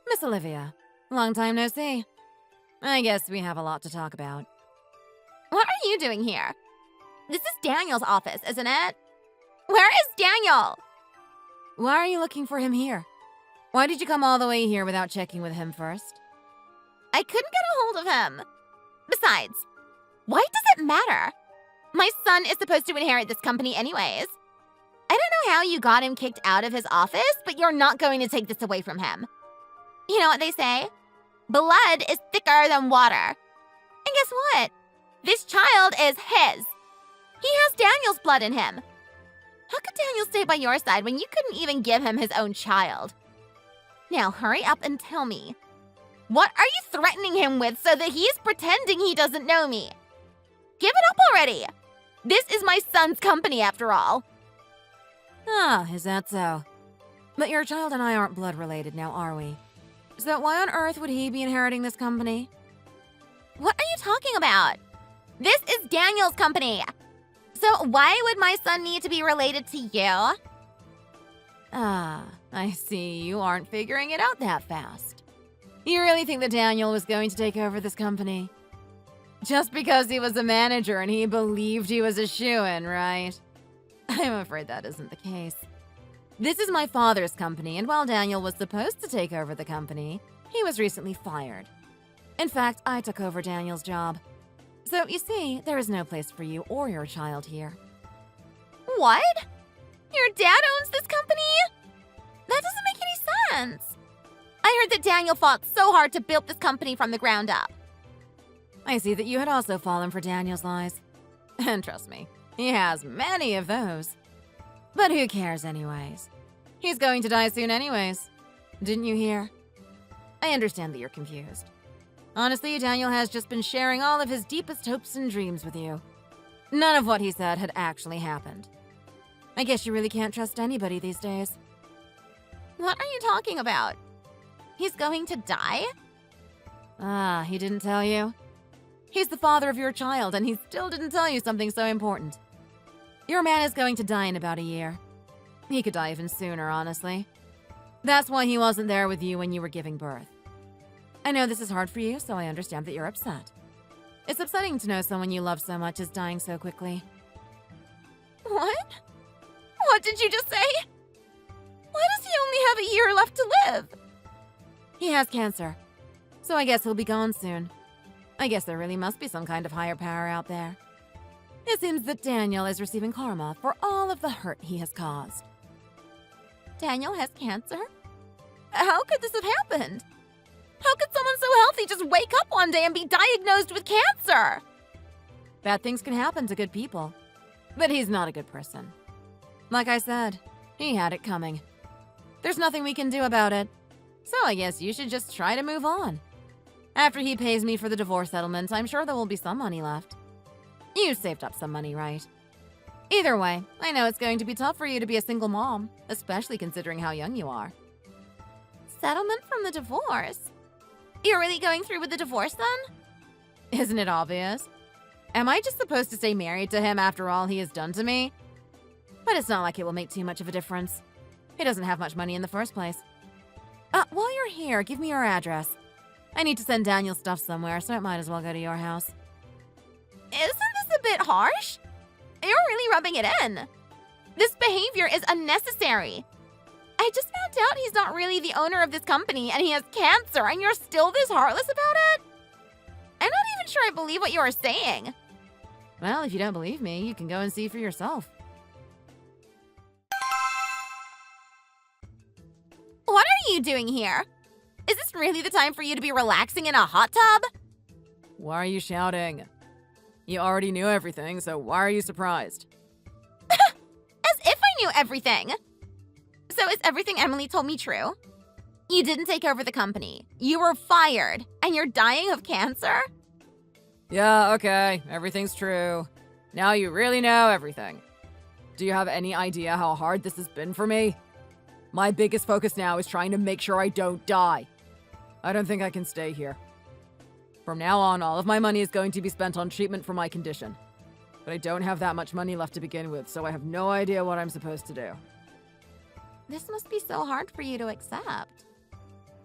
Miss Olivia, long time no see. I guess we have a lot to talk about. What are you doing here? This is Daniel's office, isn't it? Where is Daniel? Why are you looking for him here? Why did you come all the way here without checking with him first? I couldn't get a hold of him. Besides, why does it matter? My son is supposed to inherit this company anyways. I don't know how you got him kicked out of his office, but you're not going to take this away from him. You know what they say? Blood is thicker than water. And guess what? This child is his. He has Daniel's blood in him. How could Daniel stay by your side when you couldn't even give him his own child? Now hurry up and tell me. What are you threatening him with so that he's pretending he doesn't know me? Give it up already. This is my son's company after all. Ah, is that so? But your child and I aren't blood related now, are we? So why on earth would he be inheriting this company? What are you talking about? This is Daniel's company. So why would my son need to be related to you? Ah, I see you aren't figuring it out that fast. You really think that Daniel was going to take over this company? Just because he was a manager and he believed he was a shoo-in, right? I'm afraid that isn't the case. This is my father's company, and while Daniel was supposed to take over the company, he was recently fired. In fact, I took over Daniel's job. So, you see, there is no place for you or your child here. What? Your dad owns this company? That doesn't make any sense. I heard that Daniel fought so hard to build this company from the ground up. I see that you had also fallen for Daniel's lies. And trust me, he has many of those. But who cares anyways? He's going to die soon anyways. Didn't you hear? I understand that you're confused. Honestly, Daniel has just been sharing all of his deepest hopes and dreams with you. None of what he said had actually happened. I guess you really can't trust anybody these days. What are you talking about? He's going to die? Ah, he didn't tell you? He's the father of your child, and he still didn't tell you something so important. Your man is going to die in about a year. He could die even sooner, honestly. That's why he wasn't there with you when you were giving birth. I know this is hard for you, so I understand that you're upset. It's upsetting to know someone you love so much is dying so quickly. What? What did you just say? Why does he only have a year left to live? He has cancer, so I guess he'll be gone soon. I guess there really must be some kind of higher power out there. It seems that Daniel is receiving karma for all of the hurt he has caused. Daniel has cancer? How could this have happened? How could someone so healthy just wake up one day and be diagnosed with cancer? Bad things can happen to good people. But he's not a good person. Like I said, he had it coming. There's nothing we can do about it. So I guess you should just try to move on. After he pays me for the divorce settlement, I'm sure there will be some money left. You saved up some money, right? Either way, I know it's going to be tough for you to be a single mom, especially considering how young you are. Settlement from the divorce? You're really going through with the divorce then? Isn't it obvious? Am I just supposed to stay married to him after all he has done to me? But it's not like it will make too much of a difference. He doesn't have much money in the first place. While you're here, give me your address. I need to send Daniel stuff somewhere, so it might as well go to your house. Isn't this a bit harsh? You're really rubbing it in. This behavior is unnecessary. I just found out he's not really the owner of this company and he has cancer and you're still this heartless about it? I'm not even sure I believe what you are saying. Well, if you don't believe me, you can go and see for yourself. What are you doing here? Is this really the time for you to be relaxing in a hot tub? Why are you shouting? You already knew everything, so why are you surprised? As if I knew everything. So is everything Emily told me true? You didn't take over the company. You were fired, and you're dying of cancer? Yeah, okay, everything's true. Now you really know everything. Do you have any idea how hard this has been for me? My biggest focus now is trying to make sure I don't die. I don't think I can stay here. From now on, all of my money is going to be spent on treatment for my condition. But I don't have that much money left to begin with, so I have no idea what I'm supposed to do. This must be so hard for you to accept.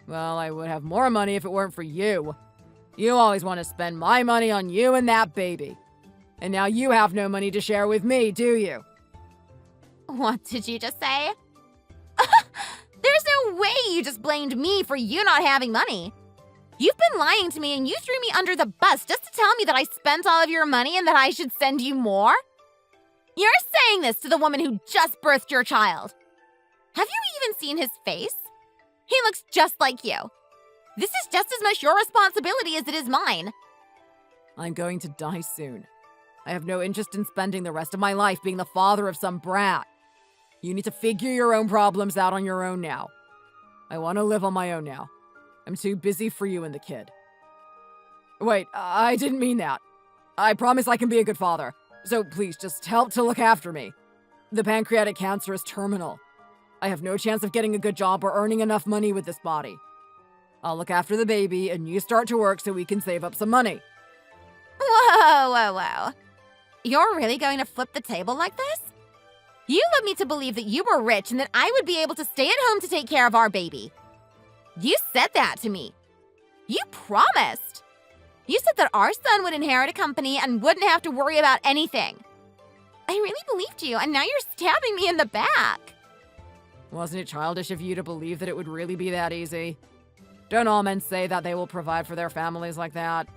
Well, I would have more money if it weren't for you. You always want to spend my money on you and that baby. And now you have no money to share with me, do you? What did you just say? There's no way you just blamed me for you not having money. You've been lying to me and you threw me under the bus just to tell me that I spent all of your money and that I should send you more? You're saying this to the woman who just birthed your child. Have you even seen his face? He looks just like you. This is just as much your responsibility as it is mine. I'm going to die soon. I have no interest in spending the rest of my life being the father of some brat. You need to figure your own problems out on your own now. I want to live on my own now. I'm too busy for you and the kid. Wait, I didn't mean that. I promise I can be a good father. So please, just help to look after me. The pancreatic cancer is terminal. I have no chance of getting a good job or earning enough money with this body. I'll look after the baby and you start to work so we can save up some money. Whoa. You're really going to flip the table like this? You led me to believe that you were rich and that I would be able to stay at home to take care of our baby. You said that to me. You promised. You said that our son would inherit a company and wouldn't have to worry about anything. I really believed you, and now you're stabbing me in the back. Wasn't it childish of you to believe that it would really be that easy? Don't all men say that they will provide for their families like that?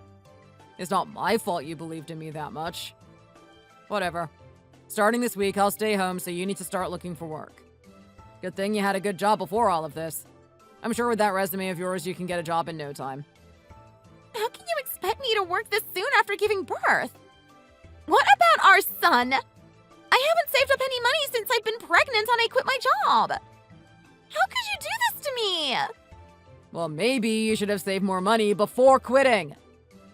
It's not my fault you believed in me that much. Whatever. Starting this week, I'll stay home, so you need to start looking for work. Good thing you had a good job before all of this. I'm sure with that resume of yours, you can get a job in no time. How can you expect me to work this soon after giving birth? What about our son? I haven't saved up any money since I've been pregnant and I quit my job. How could you do this to me? Well, maybe you should have saved more money before quitting.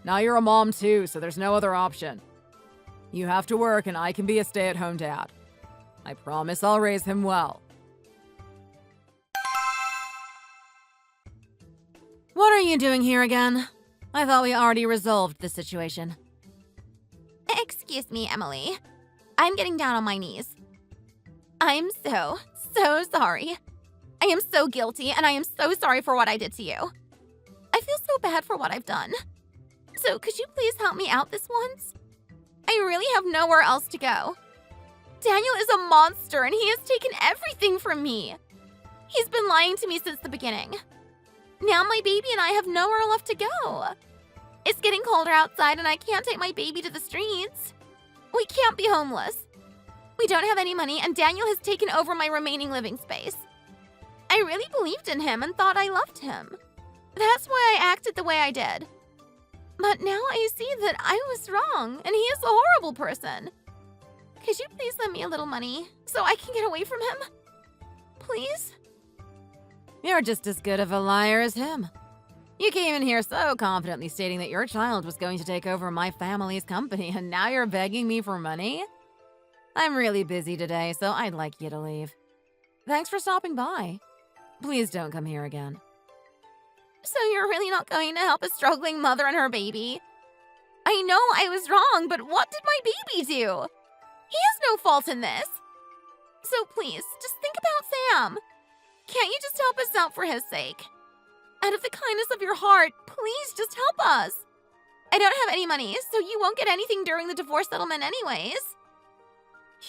Now you're a mom too, so there's no other option. You have to work and I can be a stay-at-home dad. I promise I'll raise him well. What are you doing here again? I thought we already resolved the situation. Excuse me, Emily. I'm getting down on my knees. I'm so sorry. I am so guilty, and I am so sorry for what I did to you. I feel so bad for what I've done. So could you please help me out this once? I really have nowhere else to go. Daniel is a monster, and he has taken everything from me. He's been lying to me since the beginning. Now my baby and I have nowhere left to go. It's getting colder outside and I can't take my baby to the streets. We can't be homeless. We don't have any money and Daniel has taken over my remaining living space. I really believed in him and thought I loved him. That's why I acted the way I did. But now I see that I was wrong and he is a horrible person. Could you please lend me a little money so I can get away from him? Please? You're just as good of a liar as him. You came in here so confidently stating that your child was going to take over my family's company, and now you're begging me for money? I'm really busy today, so I'd like you to leave. Thanks for stopping by. Please don't come here again. So you're really not going to help a struggling mother and her baby? I know I was wrong, but what did my baby do? He has no fault in this. So please, just think about Sam. Can't you just help us out for his sake? Out of the kindness of your heart, please just help us. I don't have any money, so you won't get anything during the divorce settlement anyways.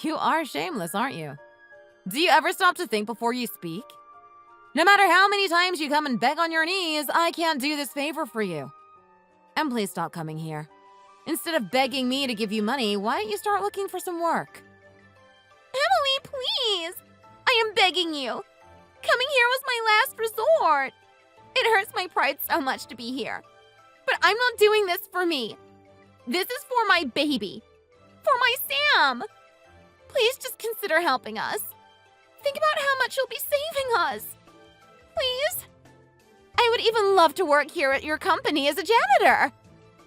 You are shameless, aren't you? Do you ever stop to think before you speak? No matter how many times you come and beg on your knees, I can't do this favor for you. And please stop coming here. Instead of begging me to give you money, why don't you start looking for some work? Emily, please! I am begging you. Coming here was my last resort. It hurts my pride so much to be here. But I'm not doing this for me. This is for my baby. For my Sam. Please just consider helping us. Think about how much you'll be saving us. Please? I would even love to work here at your company as a janitor.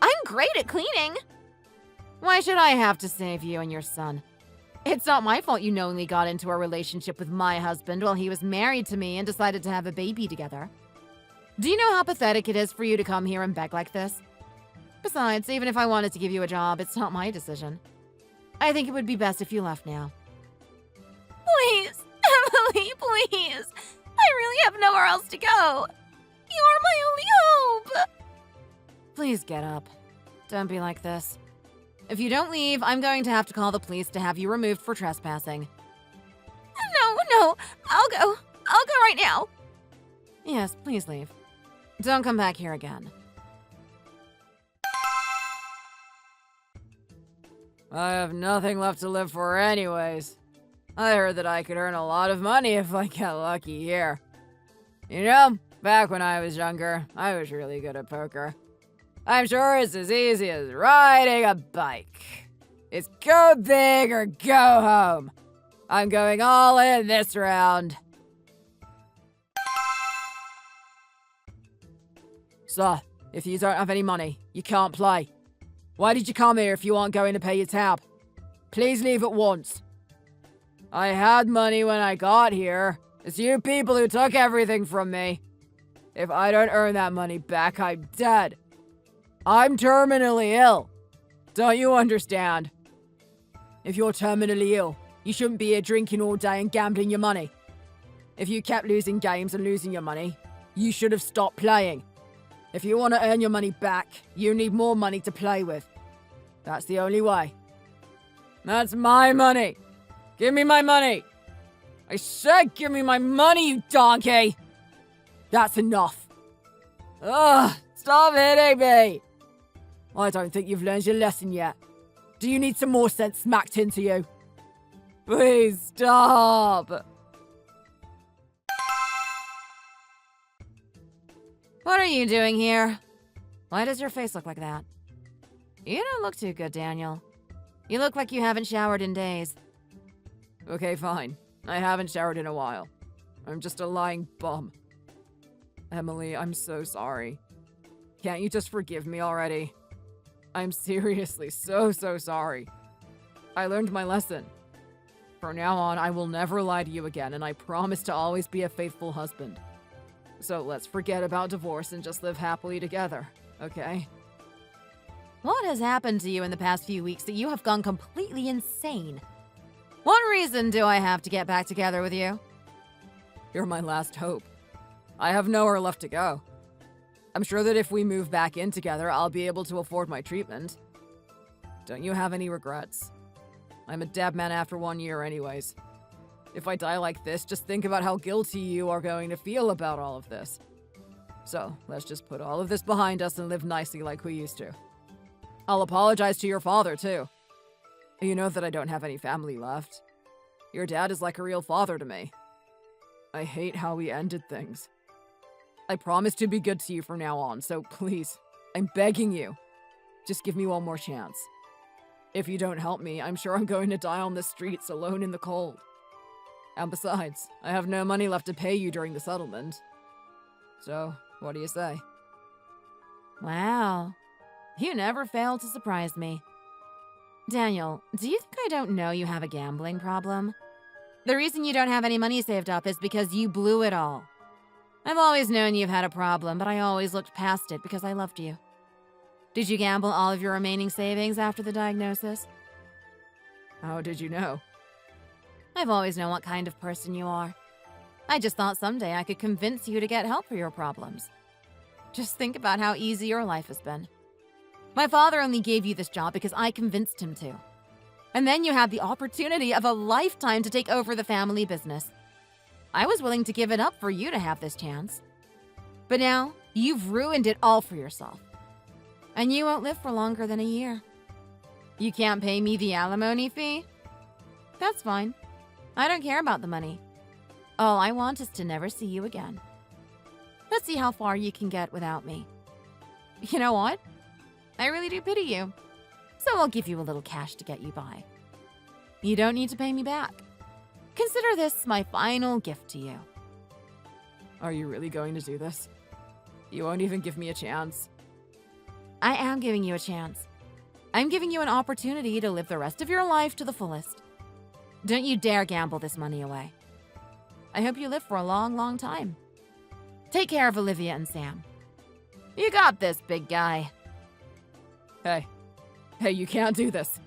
I'm great at cleaning. Why should I have to save you and your son? It's not my fault you knowingly got into a relationship with my husband while he was married to me and decided to have a baby together. Do you know how pathetic it is for you to come here and beg like this? Besides, even if I wanted to give you a job, it's not my decision. I think it would be best if you left now. Please, Emily, please. I really have nowhere else to go. You are my only hope. Please get up. Don't be like this. If you don't leave, I'm going to have to call the police to have you removed for trespassing. No, I'll go right now. Yes, please leave. Don't come back here again. I have nothing left to live for anyways. I heard that I could earn a lot of money if I get lucky here. You know, back when I was younger, I was really good at poker. I'm sure it's as easy as riding a bike. It's go big or go home. I'm going all in this round. Sir, if you don't have any money, you can't play. Why did you come here if you aren't going to pay your tab? Please leave at once. I had money when I got here. It's you people who took everything from me. If I don't earn that money back, I'm dead. I'm terminally ill. Don't you understand? If you're terminally ill, you shouldn't be here drinking all day and gambling your money. If you kept losing games and losing your money, you should have stopped playing. If you want to earn your money back, you need more money to play with. That's the only way. That's my money. Give me my money. I said give me my money, you donkey. That's enough. Ugh, stop hitting me. I don't think you've learned your lesson yet. Do you need some more sense smacked into you? Please stop. What are you doing here? Why does your face look like that? You don't look too good, Daniel. You look like you haven't showered in days. Okay, fine. I haven't showered in a while. I'm just a lying bum. Emily, I'm so sorry. Can't you just forgive me already? I'm seriously so sorry. I learned my lesson. From now on, I will never lie to you again, and I promise to always be a faithful husband. So let's forget about divorce and just live happily together, okay? What has happened to you in the past few weeks that you have gone completely insane? What reason do I have to get back together with you? You're my last hope. I have nowhere left to go. I'm sure that if we move back in together, I'll be able to afford my treatment. Don't you have any regrets? I'm a dead man after 1 year anyways. If I die like this, just think about how guilty you are going to feel about all of this. So, let's just put all of this behind us and live nicely like we used to. I'll apologize to your father, too. You know that I don't have any family left. Your dad is like a real father to me. I hate how we ended things. I promise to be good to you from now on, so please, I'm begging you, just give me one more chance. If you don't help me, I'm sure I'm going to die on the streets alone in the cold. And besides, I have no money left to pay you during the settlement. So, what do you say? Wow. You never fail to surprise me. Daniel, do you think I don't know you have a gambling problem? The reason you don't have any money saved up is because you blew it all. I've always known you've had a problem, but I always looked past it because I loved you. Did you gamble all of your remaining savings after the diagnosis? How did you know? I've always known what kind of person you are. I just thought someday I could convince you to get help for your problems. Just think about how easy your life has been. My father only gave you this job because I convinced him to. And then you had the opportunity of a lifetime to take over the family business. I was willing to give it up for you to have this chance. But now, you've ruined it all for yourself. And you won't live for longer than a year. You can't pay me the alimony fee? That's fine. I don't care about the money. All I want is to never see you again. Let's see how far you can get without me. You know what? I really do pity you. So I'll give you a little cash to get you by. You don't need to pay me back. Consider this my final gift to you. Are you really going to do this? You won't even give me a chance. I am giving you a chance. I'm giving you an opportunity to live the rest of your life to the fullest. Don't you dare gamble this money away. I hope you live for a long, long time. Take care of Olivia and Sam. You got this, big guy. Hey, you can't do this.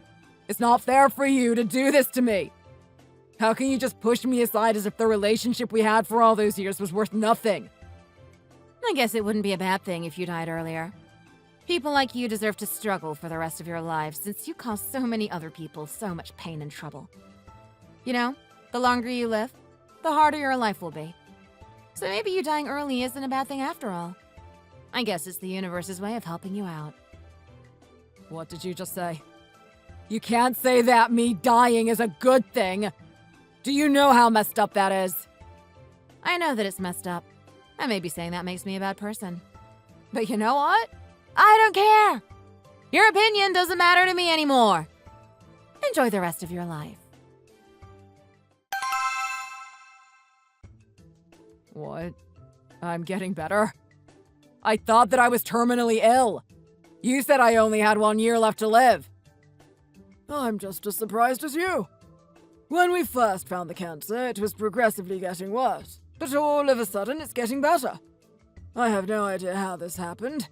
It's not fair for you to do this to me. How can you just push me aside as if the relationship we had for all those years was worth nothing? I guess it wouldn't be a bad thing if you died earlier. People like you deserve to struggle for the rest of your lives since you caused so many other people so much pain and trouble. You know, the longer you live, the harder your life will be. So maybe you dying early isn't a bad thing after all. I guess it's the universe's way of helping you out. What did you just say? You can't say that me dying is a good thing. Do you know how messed up that is? I know that it's messed up. I may be saying that makes me a bad person. But you know what? I don't care. Your opinion doesn't matter to me anymore. Enjoy the rest of your life. What? I'm getting better? I thought that I was terminally ill. You said I only had 1 year left to live. I'm just as surprised as you. When we first found the cancer, it was progressively getting worse. But all of a sudden, it's getting better. I have no idea how this happened.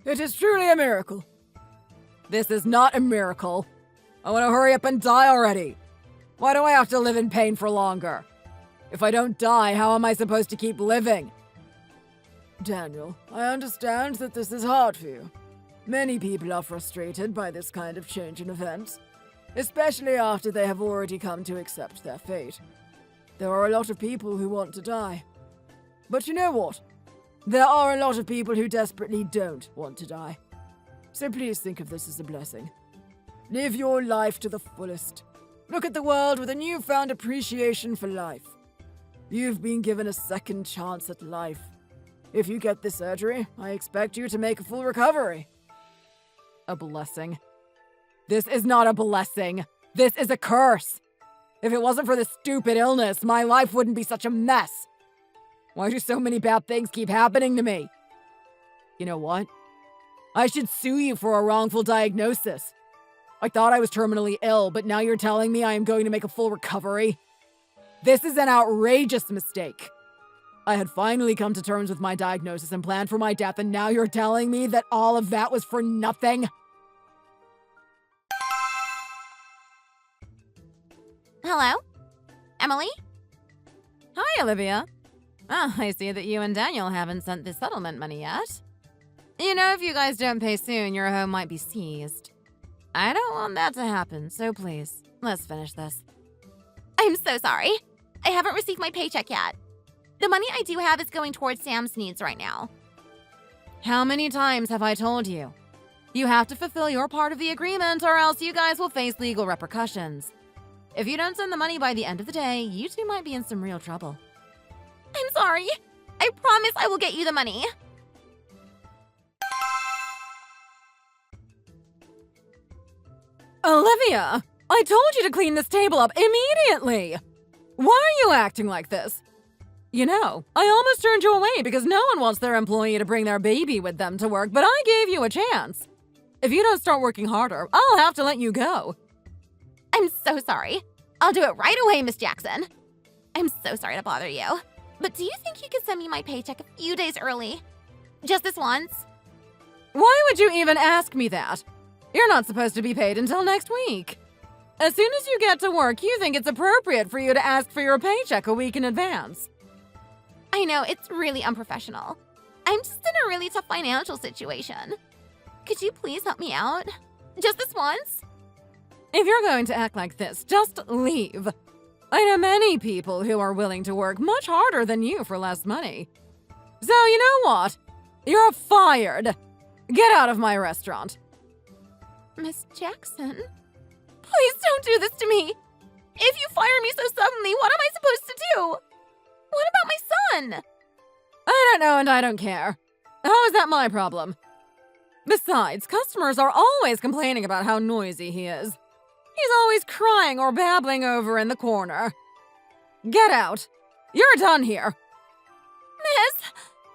It is truly a miracle. This is not a miracle. I want to hurry up and die already. Why do I have to live in pain for longer? If I don't die, how am I supposed to keep living? Daniel, I understand that this is hard for you. Many people are frustrated by this kind of change in events, especially after they have already come to accept their fate. There are a lot of people who want to die. But you know what? There are a lot of people who desperately don't want to die. So please think of this as a blessing. Live your life to the fullest. Look at the world with a newfound appreciation for life. You've been given a second chance at life. If you get this surgery, I expect you to make a full recovery. A blessing? This is not a blessing. This is a curse. If it wasn't for this stupid illness, my life wouldn't be such a mess. Why do so many bad things keep happening to me? You know what? I should sue you for a wrongful diagnosis. I thought I was terminally ill, but now you're telling me I am going to make a full recovery? This is an outrageous mistake. I had finally come to terms with my diagnosis and planned for my death, and now you're telling me that all of that was for nothing? Hello? Emily? Hi, Olivia. I see that you and Daniel haven't sent the settlement money yet. You know, if you guys don't pay soon, your home might be seized. I don't want that to happen, so please, let's finish this. I'm so sorry. I haven't received my paycheck yet. The money I do have is going towards Sam's needs right now. How many times have I told you? You have to fulfill your part of the agreement or else you guys will face legal repercussions. If you don't send the money by the end of the day, you two might be in some real trouble. I'm sorry. I promise I will get you the money. Olivia, I told you to clean this table up immediately. Why are you acting like this? You know, I almost turned you away because no one wants their employee to bring their baby with them to work, but I gave you a chance. If you don't start working harder, I'll have to let you go. I'm so sorry. I'll do it right away, Miss Jackson. I'm so sorry to bother you. But do you think you could send me my paycheck a few days early? Just this once? Why would you even ask me that? You're not supposed to be paid until next week. As soon as you get to work, you think it's appropriate for you to ask for your paycheck a week in advance. I know, it's really unprofessional. I'm just in a really tough financial situation. Could you please help me out? Just this once? If you're going to act like this, just leave. I know many people who are willing to work much harder than you for less money. So you know what? You're fired. Get out of my restaurant. Miss Jackson? Please don't do this to me! If you fire me so suddenly, what am I supposed to do? What about my son? I don't know and I don't care. How is that my problem? Besides, customers are always complaining about how noisy he is. He's always crying or babbling over in the corner. Get out. You're done here.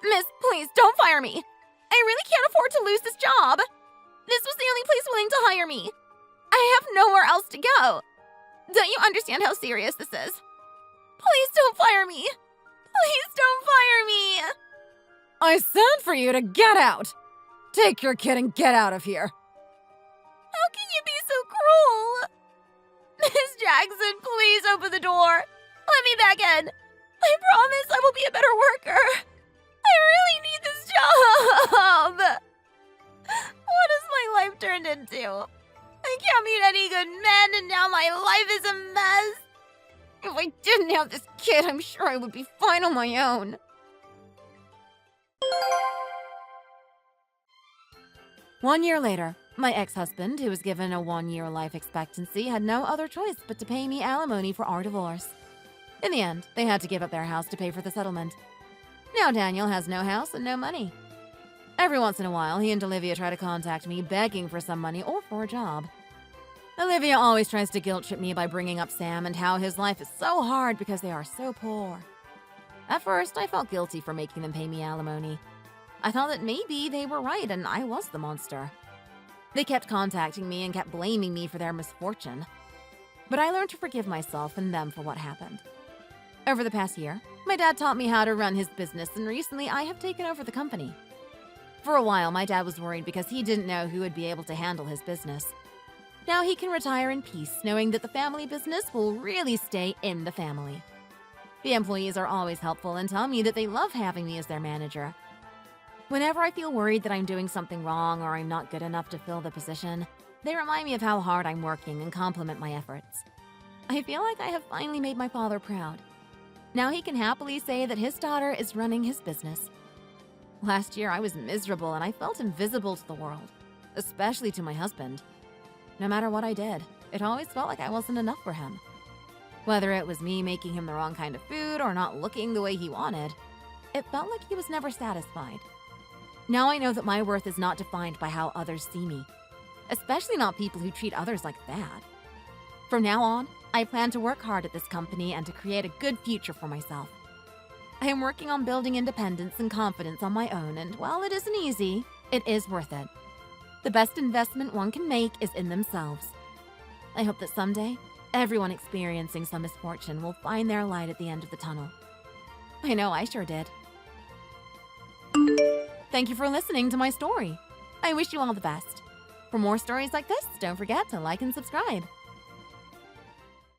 Miss, please don't fire me. I really can't afford to lose this job. This was the only place willing to hire me. I have nowhere else to go. Don't you understand how serious this is? Please don't fire me. Please don't fire me. I said for you to get out. Take your kid and get out of here. How can you be so cruel? Miss Jackson, please open the door. Let me back in. I promise I will be a better worker. I really need this job. What has my life turned into? I can't meet any good men, and now my life is a mess. If I didn't have this kid, I'm sure I would be fine on my own. One year later, my ex-husband, who was given a 1-year life expectancy, had no other choice but to pay me alimony for our divorce. In the end, they had to give up their house to pay for the settlement. Now Daniel has no house and no money. Every once in a while, he and Olivia try to contact me, begging for some money or for a job. Olivia always tries to guilt-trip me by bringing up Sam and how his life is so hard because they are so poor. At first, I felt guilty for making them pay me alimony. I thought that maybe they were right and I was the monster. They kept contacting me and kept blaming me for their misfortune. But I learned to forgive myself and them for what happened. Over the past year, my dad taught me how to run his business, and recently I have taken over the company. For a while, my dad was worried because he didn't know who would be able to handle his business. Now he can retire in peace, knowing that the family business will really stay in the family. The employees are always helpful and tell me that they love having me as their manager. Whenever I feel worried that I'm doing something wrong or I'm not good enough to fill the position, they remind me of how hard I'm working and compliment my efforts. I feel like I have finally made my father proud. Now he can happily say that his daughter is running his business. Last year, I was miserable and I felt invisible to the world, especially to my husband. No matter what I did, it always felt like I wasn't enough for him. Whether it was me making him the wrong kind of food or not looking the way he wanted, it felt like he was never satisfied. Now I know that my worth is not defined by how others see me, especially not people who treat others like that. From now on, I plan to work hard at this company and to create a good future for myself. I am working on building independence and confidence on my own, and while it isn't easy, it is worth it. The best investment one can make is in themselves. I hope that someday, everyone experiencing some misfortune will find their light at the end of the tunnel. I know I sure did. Thank you for listening to my story. I wish you all the best. For more stories like this, don't forget to like and subscribe.